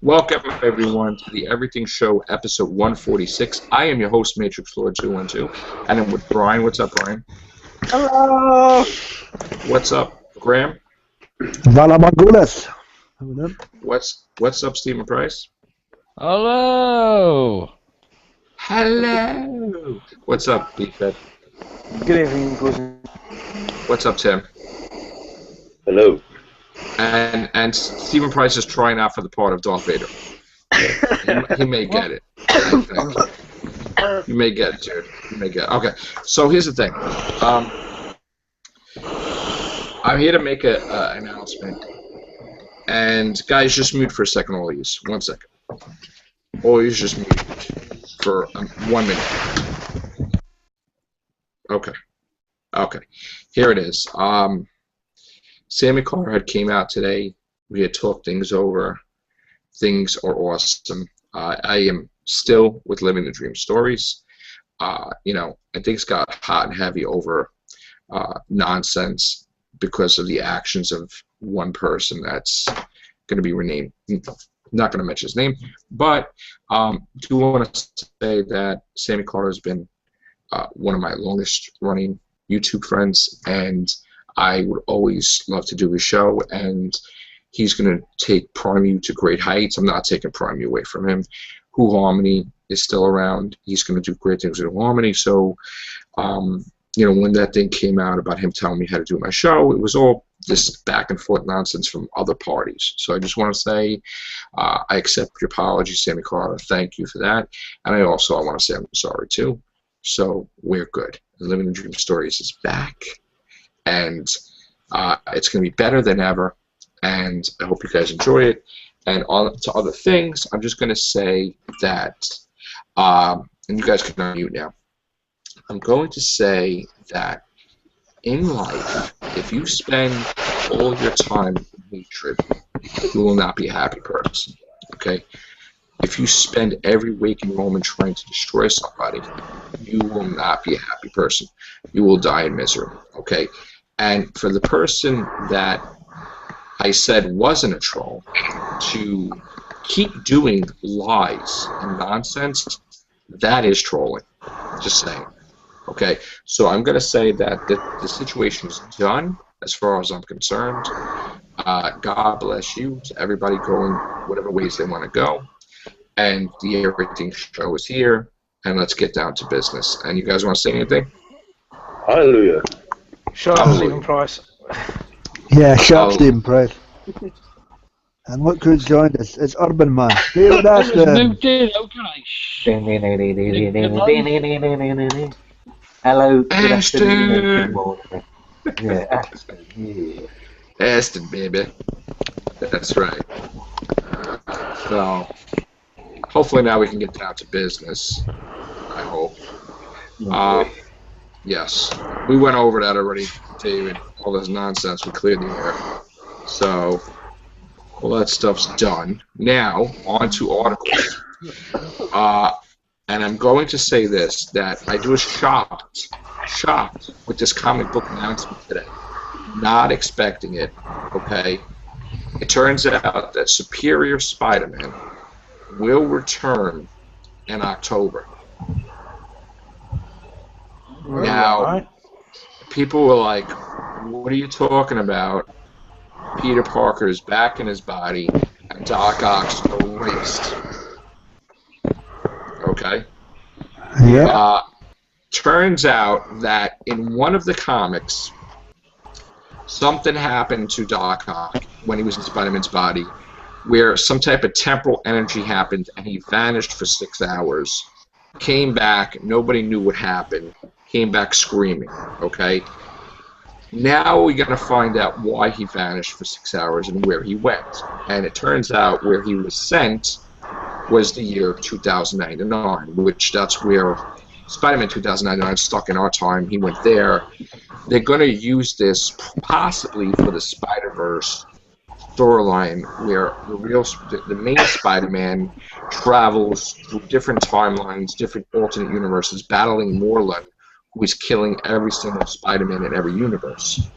Welcome, everyone, to the Everything Show, episode 146. I am your host, Matrix Lord 212, and I'm with Brian. What's up, Brian? Hello. What's up, Graham? Valamangulas. What's up, Stephen Price? Hello. Hello. What's up, Beefhead? Good evening, cousin. What's up, Tim? Hello. And Stephen Price is trying out for the part of Darth Vader. He may get it. I think. You may get it, dude. You may get it. Okay, so here's the thing. I'm here to make an announcement. And guys, just mute for a second, all of you. 1 second. All of you just mute for 1 minute. Okay. Okay. Here it is. Sammy Carter had came out today. We had talked things over. Things are awesome. I am still with Living the Dream Stories. You know, I think it's got hot and heavy over nonsense because of the actions of one person that's going to be renamed. Not going to mention his name, but do want to say that Sammy Carter has been one of my longest running YouTube friends, and I would always love to do his show, and he's going to take Prime U to great heights. I'm not taking Prime U away from him. Who Harmony is still around. He's going to do great things with Who Harmony. So, you know, when that thing came out about him telling me how to do my show, it was all this back and forth nonsense from other parties. So I just want to say I accept your apology, Sammy Carter. Thank you for that. And I want to say I'm sorry, too. So we're good. Living the Dream Stories is back. And it's going to be better than ever, and I hope you guys enjoy it. And on to other things, I'm just going to say that, and you guys can unmute now, I'm going to say that in life, if you spend all your time in hatred, you will not be a happy person, okay? If you spend every waking moment trying to destroy somebody, you will not be a happy person. You will die in misery, okay? And for the person that I said wasn't a troll to keep doing lies and nonsense, that is trolling. Just saying. Okay, so I'm going to say that the situation is done as far as I'm concerned. God bless you to everybody going whatever ways they want to go. And the Everything Show is here, and let's get down to business. And you guys want to say anything? Hallelujah. Shut up, Stephen Price. Yeah, shut up, Stephen Price. And look who's joined us. It's Urban Man. David Ashton. Hello, good Ashton. afternoon, good morning. Yeah, Ashton, yeah. Ashton, baby. That's right. So, hopefully now we can get down to business. I hope. Yes. We went over that already, David. All this nonsense. We cleared the air. So, all that stuff's done. Now, on to articles. And I'm going to say this, that I was shocked with this comic book announcement today. Not expecting it, okay? It turns out that Superior Spider-Man will return in October. Now, people were like, what are you talking about? Peter Parker is back in his body, and Doc Ock's erased. Okay? Yeah. Turns out that in one of the comics, something happened to Doc Ock when he was in Spider-Man's body, where some type of temporal energy happened, and he vanished for 6 hours. Came back, nobody knew what happened. Came back screaming, okay? Now we got to find out why he vanished for 6 hours and where he went. And it turns out where he was sent was the year 2099, which that's where Spider-Man 2099 stuck in our time. He went there. They're going to use this possibly for the Spider-Verse storyline, where the main Spider-Man travels through different timelines, different alternate universes, battling Morlun, who is killing every single Spider-Man in every universe.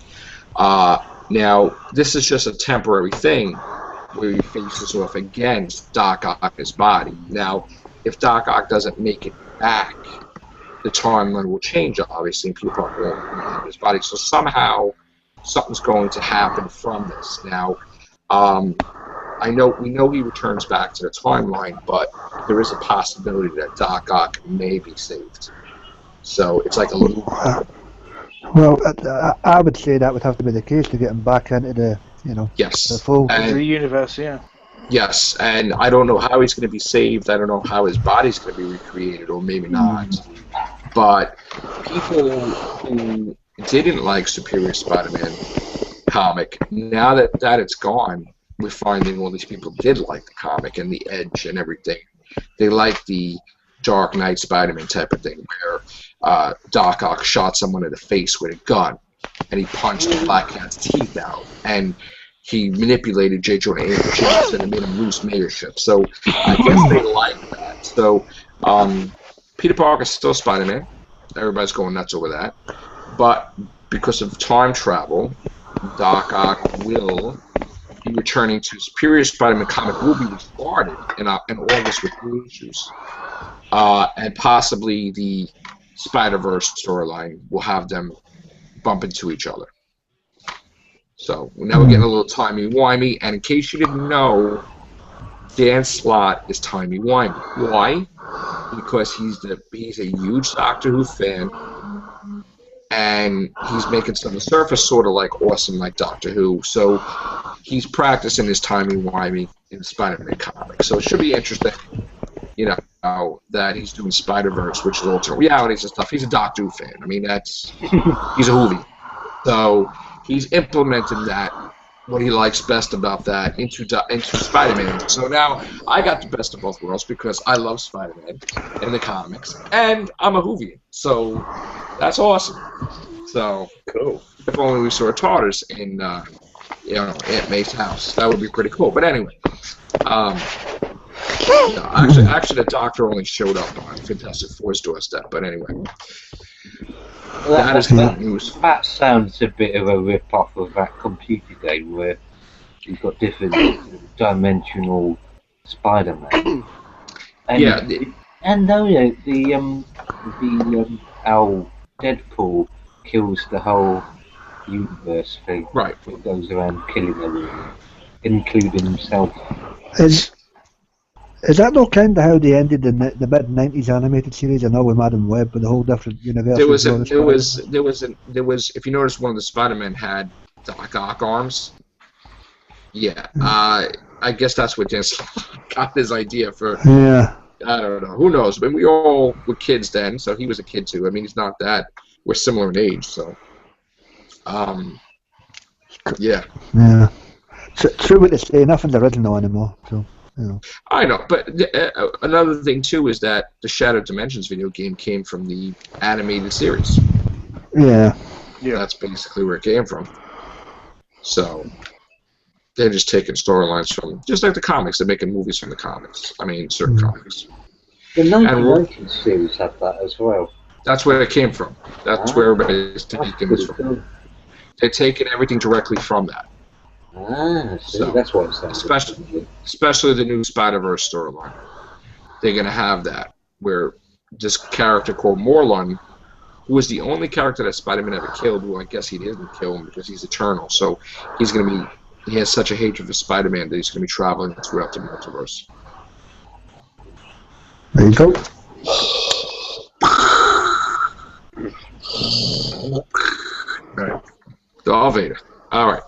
Now, this is just a temporary thing, where he faces off against Doc Ock's body. Now, if Doc Ock doesn't make it back, the timeline will change, obviously, and Peter Parker won't have his body. So somehow, something's going to happen from this. Now, we know he returns back to the timeline, but there is a possibility that Doc Ock may be saved. So it's like a little. Well, I would say that would have to be the case to get him back into the, Yes. the full. The universe, yeah. Yes, and I don't know how he's going to be saved. I don't know how his body's going to be recreated, or maybe not. But people who didn't like Superior Spider-Man comic, now that it's gone, we're finding all these people did like the comic and the edge and everything. They like the Dark Knight Spider-Man type of thing, where Doc Ock shot someone in the face with a gun, and he punched the Black Cat's teeth out, and he manipulated J. Jonah Jameson and made him lose mayorship. So I guess they like that. So Peter Parker's still Spider-Man. Everybody's going nuts over that. But because of time travel, Doc Ock will be returning to Superior Spider-Man comic will be restarted in August with new issues. And possibly the Spider-Verse storyline will have them bump into each other. So now we're getting a little timey-wimey, and in case you didn't know, Dan Slott is timey-wimey. Why? Because he's a huge Doctor Who fan, and he's making some of the surface sort of like awesome like Doctor Who. So he's practicing his timey-wimey in the Spider-Man comic. So it should be interesting, that he's doing Spider-Verse, which is alternate realities and stuff. He's a Doctor Who fan. I mean, he's a Whovian. So he's implemented that, what he likes best about that, into Spider-Man. So now I got the best of both worlds because I love Spider-Man in the comics, and I'm a Whovian. So that's awesome. So Cool. if only we saw TARDIS in Aunt May's house, that would be pretty cool. But anyway, actually, the Doctor only showed up on Fantastic Four's doorstep. But anyway. That is good news. That sounds a bit of a rip-off of that computer game where you've got different dimensional Spider-Man. And, Yeah. And our Deadpool kills the whole universe thing. Right. He goes around killing everyone, including himself. Is that not kind of how they ended the mid-90s animated series? I know with Madam Web, but the whole different universe. There was, if you notice, one of the Spider-Men had Doc Ock arms. Yeah, I guess that's what Dan Slott got his idea for. Yeah. I don't know. Who knows? But we all were kids then, so he was a kid too. I mean, he's not that. We're similar in age, so. Yeah. Yeah. So, true what they say, nothing's original anymore. So. I know, but another thing too is that the Shattered Dimensions video game came from the animated series. Yeah. That's basically where it came from. So they're just taking storylines from, just like the comics. They're making movies from the comics. I mean, certain comics. The 1990s series had that as well. That's where it came from. That's where everybody's taking this from. They're taking everything directly from that. So that's what it sounds. Especially the new Spider-Verse storyline. They're going to have that, where this character called Morlun, who was the only character that Spider-Man ever killed, well, I guess he didn't kill him because he's eternal, so he's going to be, he has such a hatred for Spider-Man that he's going to be traveling throughout the multiverse. There you go. Alright. Darth Vader. Alright.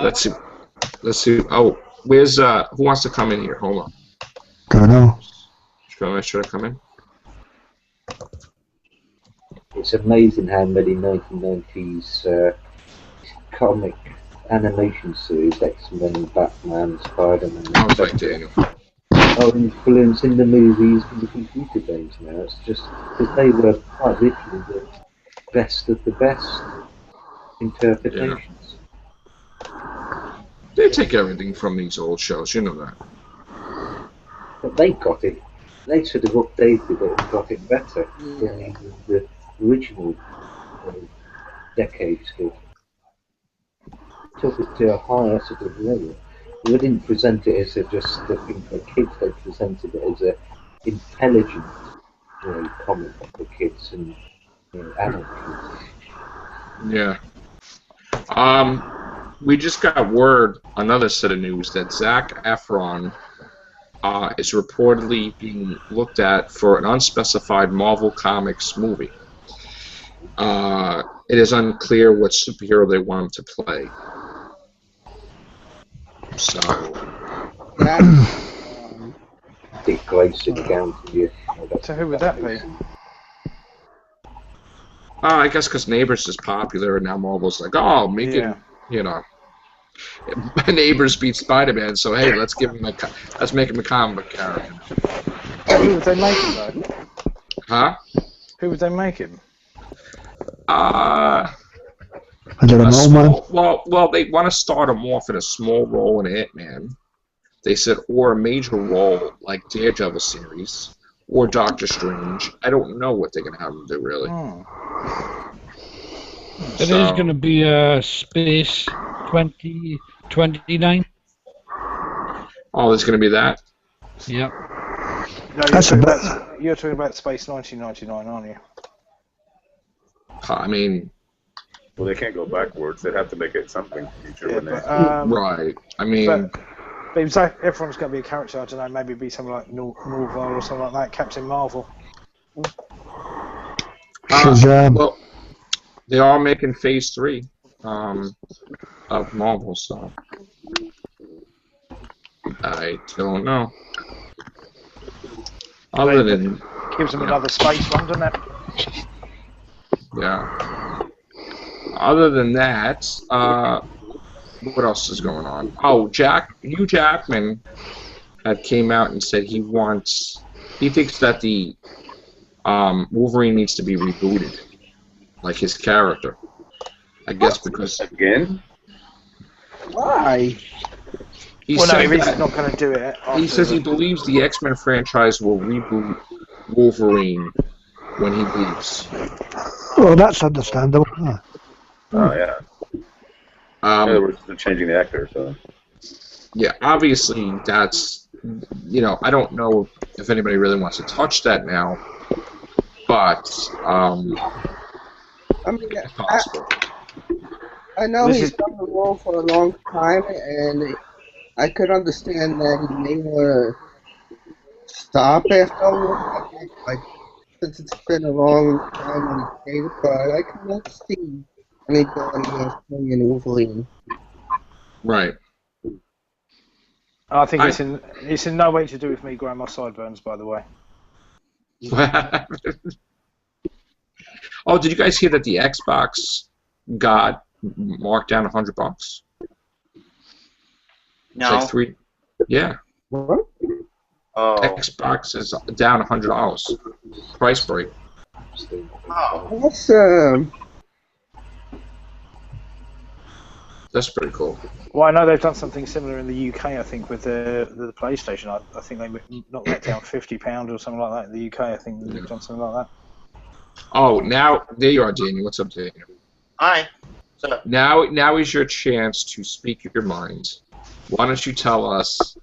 Let's see. Oh, where's who wants to come in here? Hold on. Don't know. Should I come in? It's amazing how many 1990s comic animation series, X-Men, Batman, Spider-Man, I was like Daniel. are influencing the movies and the computer games now. It's just because they were quite literally the best of the best interpretations. They take everything from these old shows, you know that. But they got it. They sort of updated it and got it better than even the original decades did. Took it to a higher sort of level. They didn't present it as just a thing for kids. They presented it as a intelligent, comic for kids and adult kids. Yeah. We just got word, another set of news, that Zac Efron is reportedly being looked at for an unspecified Marvel Comics movie. It is unclear what superhero they want him to play. So. Dick Grayson down to you. So who would that be? I guess because Neighbors is popular, and now Marvel's like, oh, make it, Neighbors beat Spider-Man, so hey, let's make him a comic book character. Who would they make him though? Huh? Who would they make him? I don't know, man. Well, they want to start him off in a small role in Ant-Man. They said, or a major role like Daredevil series, or Doctor Strange. I don't know what they're gonna have him do, really. It is going to be Space 2029. Oh, there's gonna be that. Yep. No, you're talking about Space 1999, aren't you? I mean, well, they can't go backwards. They'd have to make it something future. Right. I mean, but Zac Efron's going to be a character. I don't know. Maybe be something like Nova or something like that. Captain Marvel. well, they are making Phase 3 of Marvel, so I don't know. Other than gives them another space one, doesn't it? Yeah. Other than that, what else is going on? Oh, Hugh Jackman came out and said he thinks that the Wolverine needs to be rebooted, like his character. I guess because again. Why? He's not going to do it. He says he believes the X-Men franchise will reboot Wolverine when he leaves. Well, that's understandable. Huh? Oh yeah. In other words, they're changing the actor, so. Yeah, obviously that's, I don't know if anybody really wants to touch that now, but I mean, it's possible. I know he's done the role for a long time, and I could understand that he may want to stop after a while, like since it's been a long time when he stayed, but I cannot see anybody else playing Wolverine. Right. I think it's in no way to do with me growing my sideburns, by the way. Oh, did you guys hear that the Xbox got marked down $100? No. It's like yeah. What? Oh. Xbox is down $100. Price break. Oh. That's pretty cool. Well, I know they've done something similar in the UK, I think, with the PlayStation. I think they knocked that down £50 or something like that in the UK. I think they've done something like that. Oh, now, there you are, Daniel. What's up, Daniel? Hi. What's up? Now is your chance to speak your mind. Why don't you tell us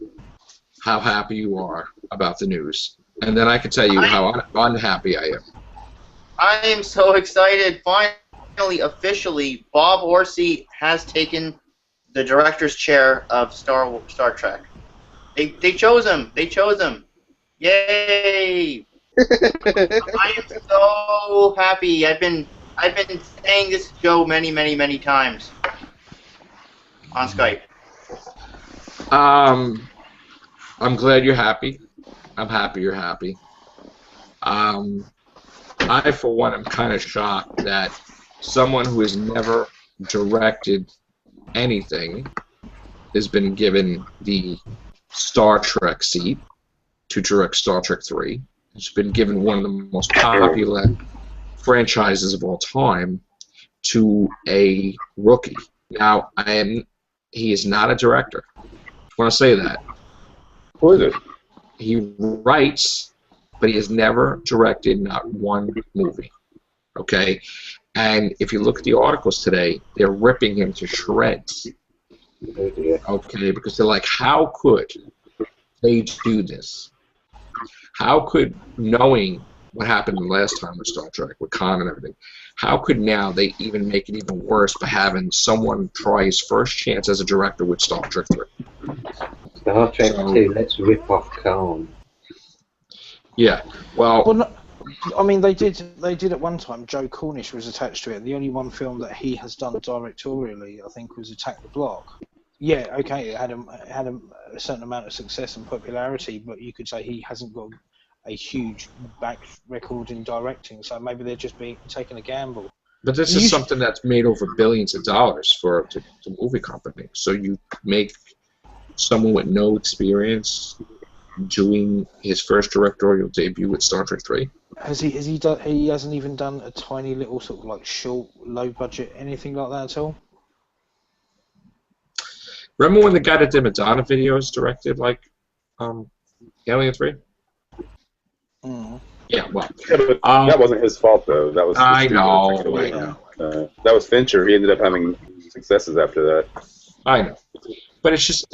how happy you are about the news? And then I can tell you how unhappy I am. I am so excited. Finally, officially, Bob Orsi has taken the director's chair of Star Trek. They chose him. They chose him. Yay! I am so happy. I've been saying this to Joe many times on Skype. I'm glad you're happy. I'm happy you're happy. I, for one, am kind of shocked that someone who has never directed anything has been given the Star Trek seat to direct Star Trek 3. It's been given one of the most popular franchises of all time to a rookie. Now, he is not a director. I want to say that. Who is it? He writes, but he has never directed not one movie. Okay? And if you look at the articles today, they're ripping him to shreds. Oh dear. Okay, because they're like, how could they do this? How could, knowing what happened last time with Star Trek, with Khan and everything, how could now they even make it even worse by having someone try his first chance as a director with Star Trek 3? Star Trek 2, let's rip off Khan. Yeah, well no, I mean, they did at one time. Joe Cornish was attached to it. The only one film that he has done directorially, I think, was Attack the Block. Yeah, okay, it had a certain amount of success and popularity, but you could say he hasn't got a huge back record in directing, so maybe they're just taking a gamble. But this is something that's made over billions of dollars for the movie company. So you make someone with no experience doing his first directorial debut with Star Trek 3. Has he done? He hasn't even done a tiny little sort of like short, low budget, anything like that at all. Remember when the guy that did Madonna videos directed like Alien 3? Mm. Yeah, well, Yeah, but that wasn't his fault though. That was I know. That was Fincher. He ended up having successes after that. I know, but it's just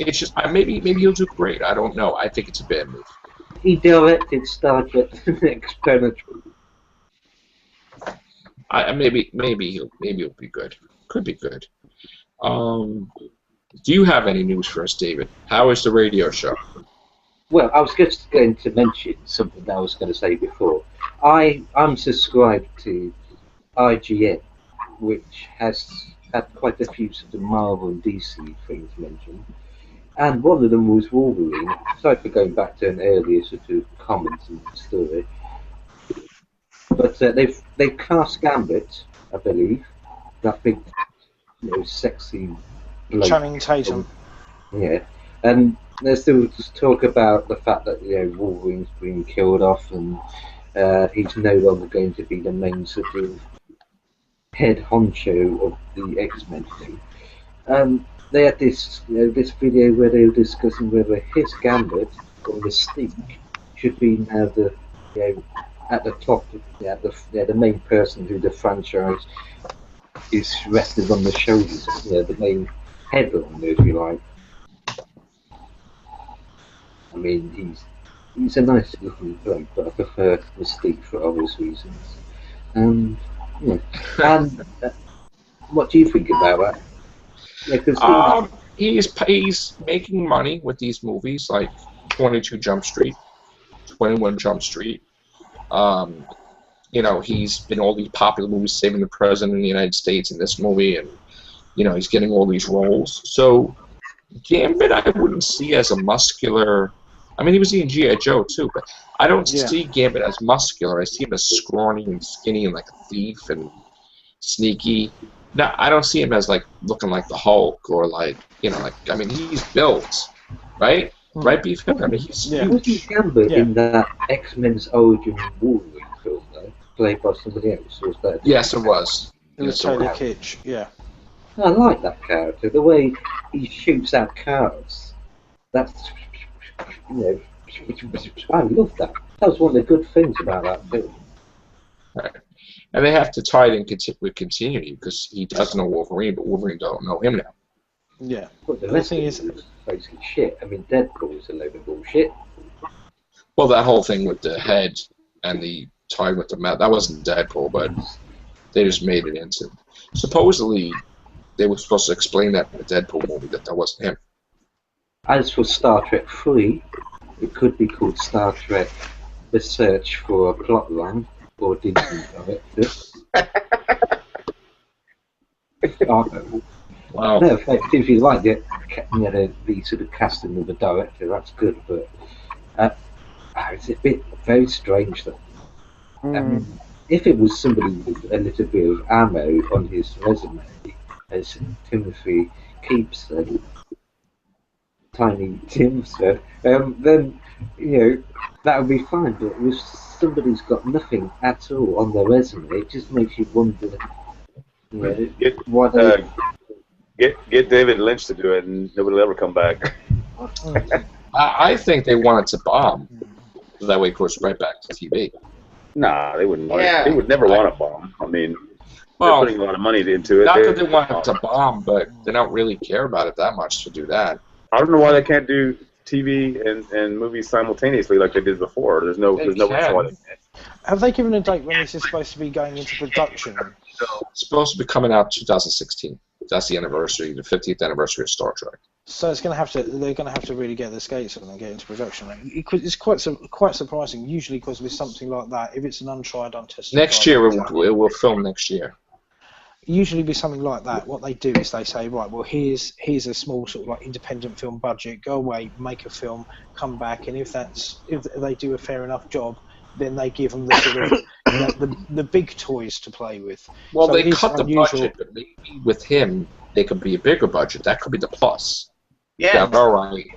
maybe he'll do great. I don't know. I think it's a bad move. He directed Star Trek: The Next Predator. Maybe he'll be good. Could be good. Do you have any news for us, David? How is the radio show? Well, I was just going to mention something that I was going to say before. I'm subscribed to IGN, which has had quite a few sort of Marvel and DC things mentioned. And one of them was Wolverine. Sorry for going back to an earlier sort of comment and story. But they've cast Gambit, I believe. That big, sexy bloke. Channing Tatum. Yeah. And there's still just talk about the fact that Wolverine's been killed off and he's no longer going to be the main sort of head honcho of the X-Men thing. They had this this video where they were discussing whether his Gambit or Mystique should be now the at the top, the main person who the franchise is rested on the shoulders, the main headliner, if you like. I mean, he's a nice looking bloke, but I prefer Mystique for obvious reasons. And what do you think about that? He's making money with these movies like 22 Jump Street, 21 Jump Street. He's been all these popular movies, Saving the President of the United States in this movie, and he's getting all these roles. So Gambit, I wouldn't see as a muscular. I mean, he was in G.I. Joe too, but I don't see Gambit as muscular. I see him as scrawny and skinny and like a thief and sneaky. No, I don't see him as like looking like the Hulk or like I mean, he's built, right? Right, Beef? I mean, he's huge. Wasn't Gambit in that X-Men's Origin Wolverine film, though, played by somebody else? Or was that? Yes, it was. It was Taylor Kitsch. Yeah. I like that character. The way he shoots out cards. That's I love that. That was one of the good things about that film. Right. And they have to tie it in with continuity because he does know Wolverine, but Wolverine don't know him now. Yeah. But the thing is basically shit. I mean, Deadpool is a load of bullshit. Well, that whole thing with the head and the tie with the mouth, that wasn't Deadpool, but they just made it into. Supposedly, they were supposed to explain that in the Deadpool movie that wasn't him. As for Star Trek 3, it could be called Star Trek: The Search for a Plotline, or Disney director. Wow. No, if you like the sort of casting of the director, that's good, but it's a bit very strange though. I mean, if it was somebody with a little bit of ammo on his resume, as Timothy Keeps said, Tiny Tim said, then that would be fine. But if somebody's got nothing at all on their resume, it just makes you wonder. Get David Lynch to do it, and nobody will ever come back. I think they want it to bomb. So that way it goes right back to TV. Nah, they wouldn't. They would never want a bomb. I mean, Well, putting a lot of money into it. not that they want it to bomb, but they don't really care about it that much to do that. I don't know why they can't do TV and movies simultaneously like they did before. There's no reason why they can't. Have they given a date when this is supposed to be going into production? It's supposed to be coming out 2016. That's the anniversary, the 50th anniversary of Star Trek. So it's going to have to. They're going to have to really get the skates on and get into production. It's quite surprising. Usually, because with something like that, if it's an untried, untested. Next year, it will film next year. Usually, with something like that, what they do is they say, right, well, here's a small sort of like independent film budget. Go away, make a film, come back, and if they do a fair enough job, then they give them the sort of the big toys to play with. Well, so they cut the budget, but maybe with him, they could be a bigger budget. That could be the plus. Yeah. All right.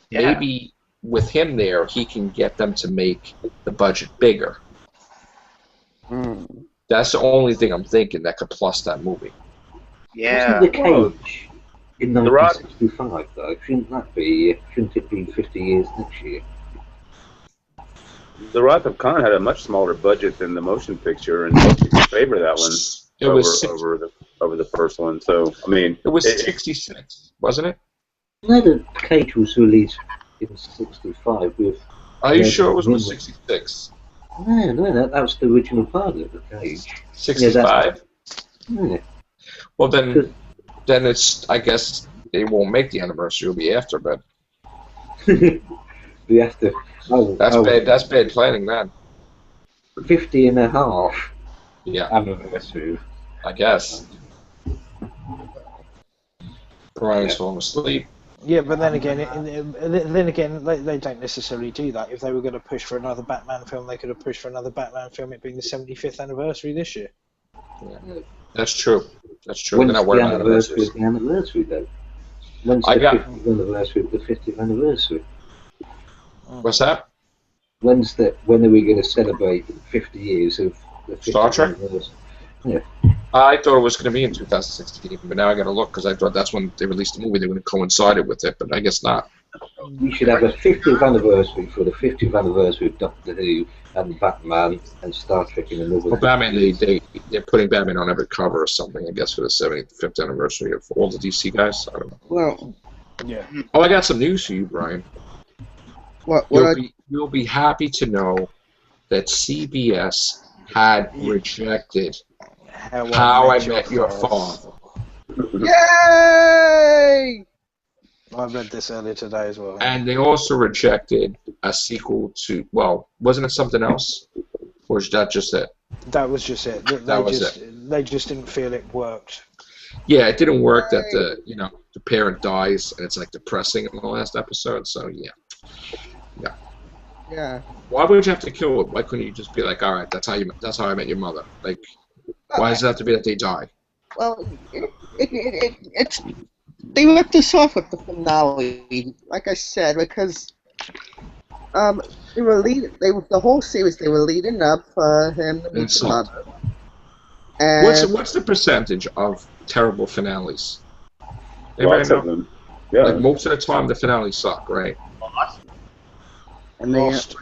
Yeah. Maybe with him there, he can get them to make the budget bigger. That's the only thing I'm thinking that could plus that movie. Yeah. Wasn't The Cage in 1965 though? Shouldn't it be 50 years next year? The Wrath of Khan had a much smaller budget than the motion picture, and most people favor that one over the first one. So I mean, it was 66, wasn't it? No, The Cage was released in 65 with. Are you sure it was 66? No, that was the original part of The Cage. 65. Yeah. Well, then it's. I guess they won't make the anniversary. It'll be after, but. We have to. Bad. That's bad planning, man. 50 and a half. Yeah. Anniversary. I guess. Brian's falling asleep. Yeah, but then again, they don't necessarily do that. If they were going to push for another Batman film, they could have pushed for another Batman film. It being the 75th anniversary this year. Yeah. That's true. That's true. When's They're not the worried about anniversary of the anniversary though? When's the 50th anniversary of the 50th anniversary? What's that? When are we going to celebrate 50 years of the 50th Star Trek? anniversary? Yeah. I thought it was going to be in 2016, but now I got to look because I thought that's when they released the movie. They would have coincided with it, but I guess not. We should have a 50th anniversary for the 50th anniversary of Doctor Who and Batman and Star Trek in another. Well, Batman, they're putting Batman on every cover or something, I guess, for the 75th anniversary of all the DC guys. I don't know. Well, yeah. Oh, I got some news for you, Brian. You'll be happy to know that CBS had rejected How I Met Your Father. Yay! I read this earlier today as well. And they also rejected a sequel to, well, wasn't it something else? Or is that just it? That was just it. They just didn't feel it worked. Yeah, it didn't work that the parent dies and it's like depressing in the last episode, so yeah. Yeah. Why would you have to kill it? Why couldn't you just be like, all right, that's how I met your mother? Like, why does it have to be that they die? Well, it's they ripped us off with the finale, like I said, because they were the whole series they were leading up for him to meet his mother. And What's the percentage of terrible finales? Lots of them. Yeah. Like most of the time, the finales suck, right? And Lost,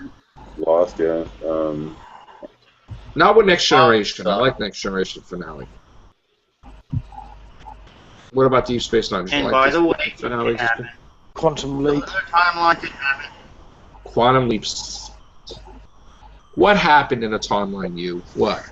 yeah. Not with Next Generation. I like Next Generation finale. What about Deep Space Nine? And by the way, finale Quantum Leap. Another timeline didn't happen. Quantum Leaps. What happened in a timeline, you? What?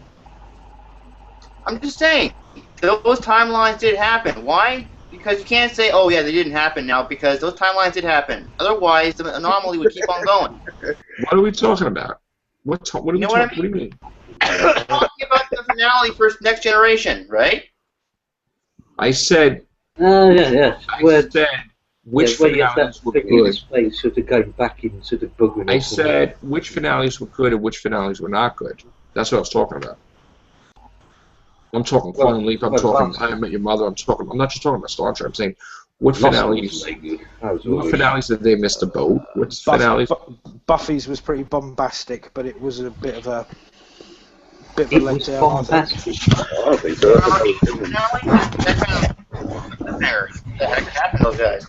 I'm just saying, those timelines did happen. Why? Because you can't say, oh yeah, they didn't happen now, because those timelines did happen. Otherwise, the anomaly would keep on going. What are we talking about? What are we talking? What do you mean? We're talking about the finale for Next Generation, right? I said. Yeah. I said which finales were good. Sort of going back in, sort of buggering. I said which finales were good and which finales were not good. That's what I was talking about. I'm talking Quantum Leap. I'm talking I Met Your Mother. I'm not just talking about Star Trek. I'm saying what finales? What finales did they miss the boat? What finales? Buffy's was pretty bombastic, but it was a bit of a letdown. I don't think so. The heck happened to those guys?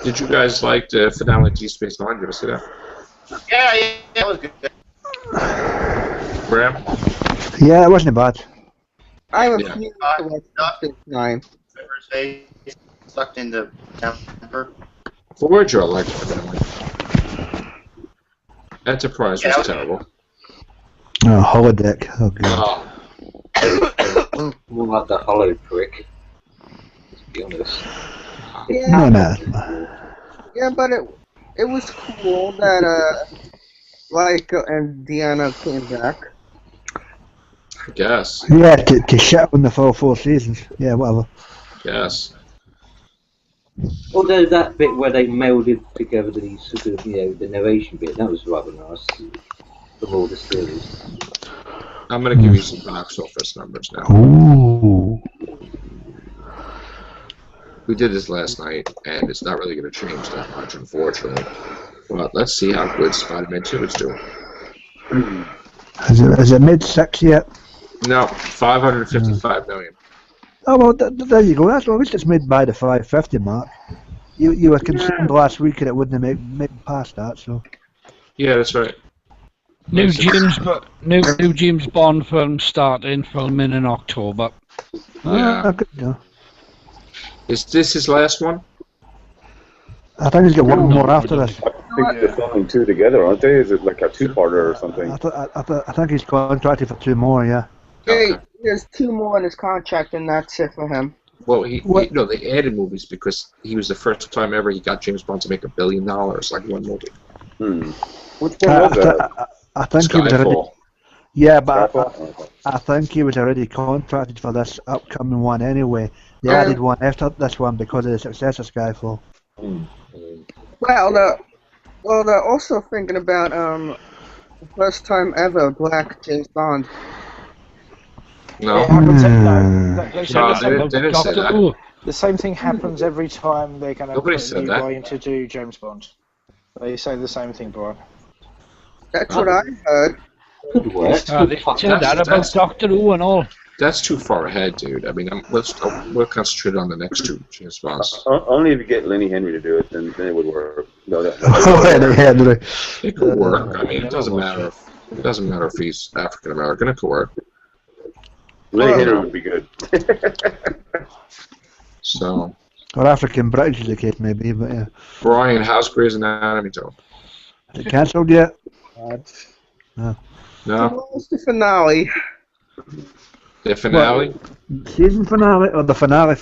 Did you guys like the finale of Deep Space Nine? Did you ever see that? Yeah, it was good. Graham? Yeah, it wasn't bad. I have a Yeah. few to watch Justice 9. River's face sucked into temper. Voyager I liked evidently. Enterprise was Yeah. terrible. Oh, holodeck. Oh, God. More like the hollow prick. To be honest. Yeah, No. yeah, but it was cool that Laika and Deanna came back. I guess. Yeah, to shit on the full 4 seasons. Yeah, whatever. Yes. Although that bit where they melded together the sort of, the narration bit, that was rather nice from all the series. I'm gonna give you some box office numbers now. Ooh. We did this last night, and it's not really gonna change that much, unfortunately. But let's see how good Spider-Man 2 is doing. Is it mid-6 yet? No, 555 million. Oh, well, there you go. That's, well, at least it's made by the 550 mark. You were concerned last week that it wouldn't make past that, so... Yeah, that's right. New James Bond film starting filming in October. Yeah. Good, yeah. Is this his last one? I think he's got one more after this. I think they're filming 2 together, aren't they? Is it like a 2-parter or something? I think he's contracted for 2 more, yeah. Hey, Okay. there's 2 more in his contract, and that's it for him. Well, no, they added movies because he was the first time ever he got James Bond to make $1 billion, like one movie. Which one was that? I think he was already... Skyfall. Yeah, but Skyfall? I think he was already contracted for this upcoming one anyway. They Yeah. added one after this one because of the success of Skyfall. Well, they're also thinking about the first time ever black James Bond. No. It happens, they say No, the same- they didn't say Doctor that. Who. the same thing happens every time they're going to Nobody put a said new that. guy in to do James Bond. They say the same thing, Brian. That's what I heard. Could work. They said that about That's- Doctor Who and all. That's too far ahead, dude. I mean, we'll concentrate on the next 2 James Bonds. Only if you get Lenny Henry to do it, then it would work. No, Henry. It could work. I mean, it doesn't matter if he's African American. It could work. Lenny Henry would be good. So, Or African British is the case, maybe, but yeah. Brian, how's Grey's Anatomy doing? Is it cancelled yet? No. What's the finale? The finale. Season finale or the finale?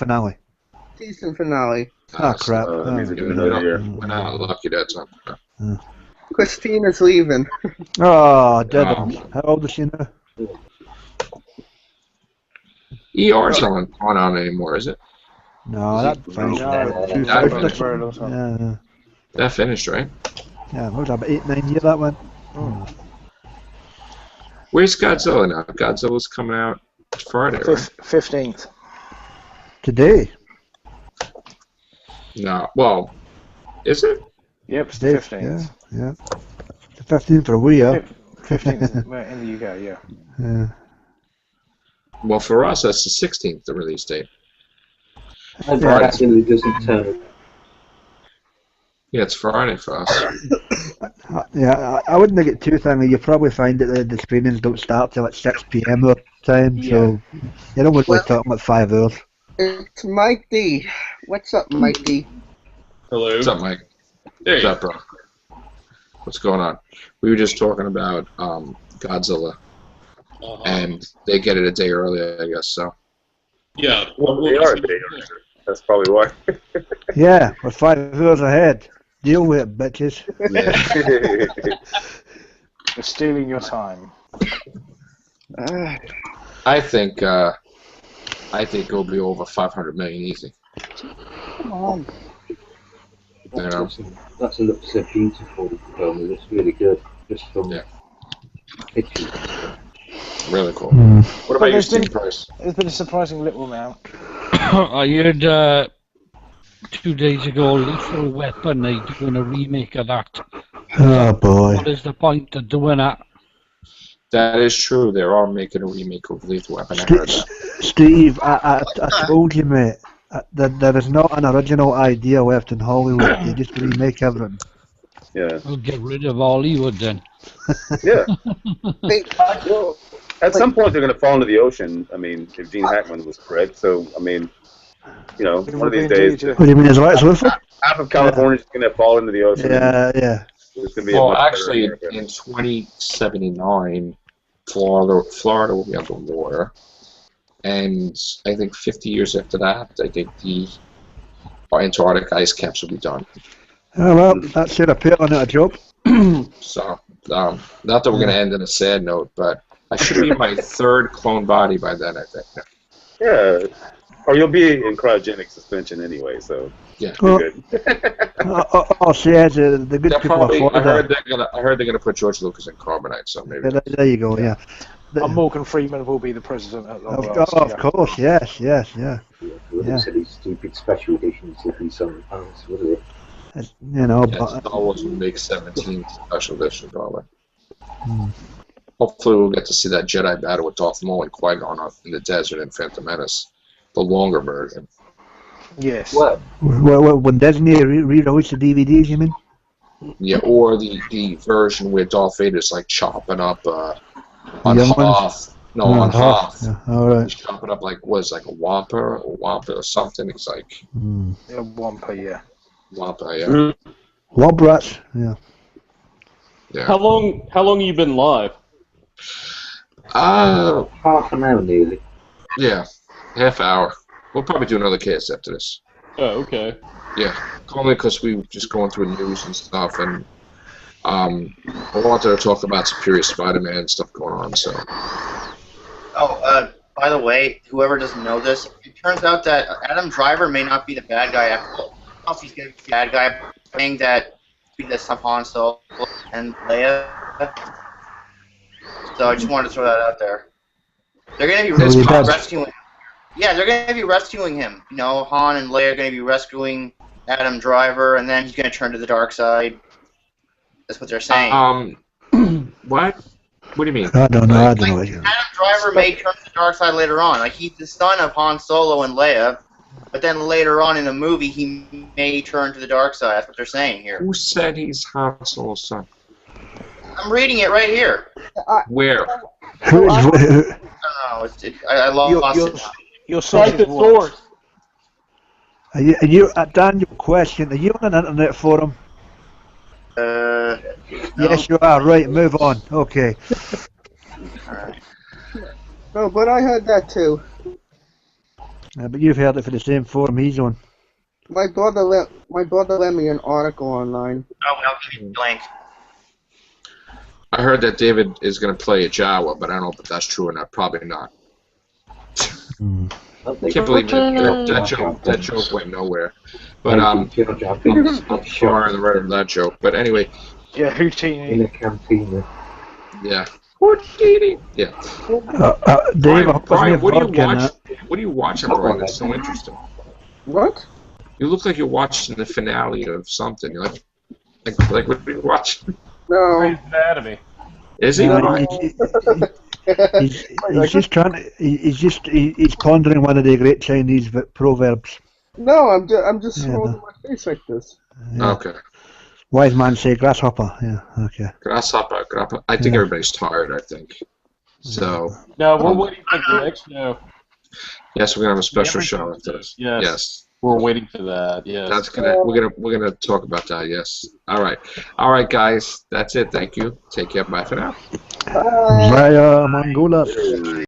Season finale. Oh, crap. That means Oh. we're doing another year. We're not lucky that time. Christina's leaving. Oh, Diddums. How old is she now? ER's not on anymore, is it? No, that finished. No, Two that thousand. finished. Very long time. Yeah, That finished, right? yeah. What was that, about 8-9 years that went? Where's Godzilla now? Godzilla's coming out Friday, right? 15th. Today. No. Well, is it? Yep, it's the Today. 15th. Yeah. The 15th for we are. 15th in the UK, yeah. Yeah. Well, for us, that's the 16th, the release date. And that really doesn't turn. Yeah, it's Friday for us. Yeah, I wouldn't make it too thingy. You probably find that the screenings don't start till at 6 PM our time, so you don't want to talk about 5 hours. It's Mike D. What's up, Mike D? Hello. What's up, Mike? There What's you up, bro? What's going on? We were just talking about Godzilla, go. and they get it a day early, I guess, so. Yeah. Well, they are a day early. That's probably why. Yeah, we're 5 hours ahead. Deal with it, bitches. You're stealing your time. I think it'll be over 500 million easy. Come on. You know? That looks so beautiful. The film. It looks really good. Just from pictures. Really cool. Hmm. What about your Steam price? There's been a surprising little amount. I heard 2 days ago Lethal Weapon, they're doing a remake of that. Oh boy. What is the point of doing that? That is true. They are making a remake of Lethal Weapon. I heard that. Steve, I told you, mate. There is not an original idea left in Hollywood. They just remake everything. Yeah. We'll get rid of Hollywood then. Yeah. Well, at some point they're going to fall into the ocean. I mean, if Gene Hackman was correct. So, I mean, you know, one of these days, What do you mean, is Lex Luthor? half of California is going to fall into the ocean. Yeah, yeah. It's going to be Well, a much actually, better in 2079, Florida will be underwater, and I think 50 years after that, I think the Antarctic ice caps will be done. Oh, well, that's Sarah Palin at a job. So, not that we're going to end on a sad note, but I should be in my third clone body by then, I think. Yeah. Or you'll be in cryogenic suspension anyway, so yeah, Well, good. I'll say the good They'll people probably, afford I heard that. they're gonna put George Lucas in carbonite, so maybe. There you go. Yeah. And Morgan Freeman will be the president at long last. Of course, yes, yeah. Wouldn't say these stupid special editions if we saw the past, would it? You know, Yeah, but Star Wars will make 17 special edition probably. Hopefully, we'll get to see that Jedi battle with Darth Maul and Qui-Gon in the desert in Phantom Menace, the longer version. Yes. Well, when Disney re-released the DVDs, you mean? Yeah, or the version where Darth Vader's like chopping up on Young Hoth. ones? No, on Hoth. Yeah, all right. He's chopping up like a Wampa or something. It's like Yeah, Wampa, yeah. Wampa, yeah. Wobrats, yeah. Yeah. How long you been live? half an hour nearly. Yeah, half hour. We'll probably do another case after this. Oh, okay. Yeah, only because we were just going through news and stuff, and I wanted to talk about Superior Spider-Man stuff going on. So. Oh, by the way, whoever doesn't know this, it turns out that Adam Driver may not be the bad guy after all. I don't know if he's going to be the bad guy, saying that this stuff Han Solo and Leia. So I just wanted to throw that out there. They're going to be rescuing. Yeah, they're going to be rescuing him. You know, Han and Leia are going to be rescuing Adam Driver, and then he's going to turn to the dark side. That's what they're saying. What? What do you mean? I don't know. Adam Driver may turn to the dark side later on. Like, he's the son of Han Solo and Leia, but then later on in the movie, he may turn to the dark side. That's what they're saying here. Who said he's Han Solo's son? I'm reading it right here. Where? I don't know. I lost it. Your Cite the source. Are you Dan, your question, are you on an internet forum? No. Yes, you are. Right, move on. Okay. No, but I heard that too. But you've heard it for the same forum he's on. My brother let me an article online. Oh, I'll give you a link. I heard that David is going to play a Jawa, but I don't know if that's true or not. Probably not. Can't believe that joke went nowhere. But I'm far on the right of that joke. But anyway. Yeah, Houdini. In a cantina. Yeah. Houdini. Yeah. Dave, Brian, what do you watch, Brian? That's so interesting. What? You look like you're watching the finale of something. You're like what are you watching? No. Grey's Anatomy. Is he? He's just trying to. He's pondering one of the great Chinese proverbs. No, I'm just holding my face like this. Yeah. Okay. Wise man say grasshopper. Yeah. Okay. Grasshopper. I think everybody's tired. I think. So. No, we're waiting for the next show. Yes, we're gonna have a special show after this. Yes. We're waiting for that. Yes. We're gonna talk about that. Yes. All right, guys. That's it. Thank you. Take care. Bye for now. Via Mongolas.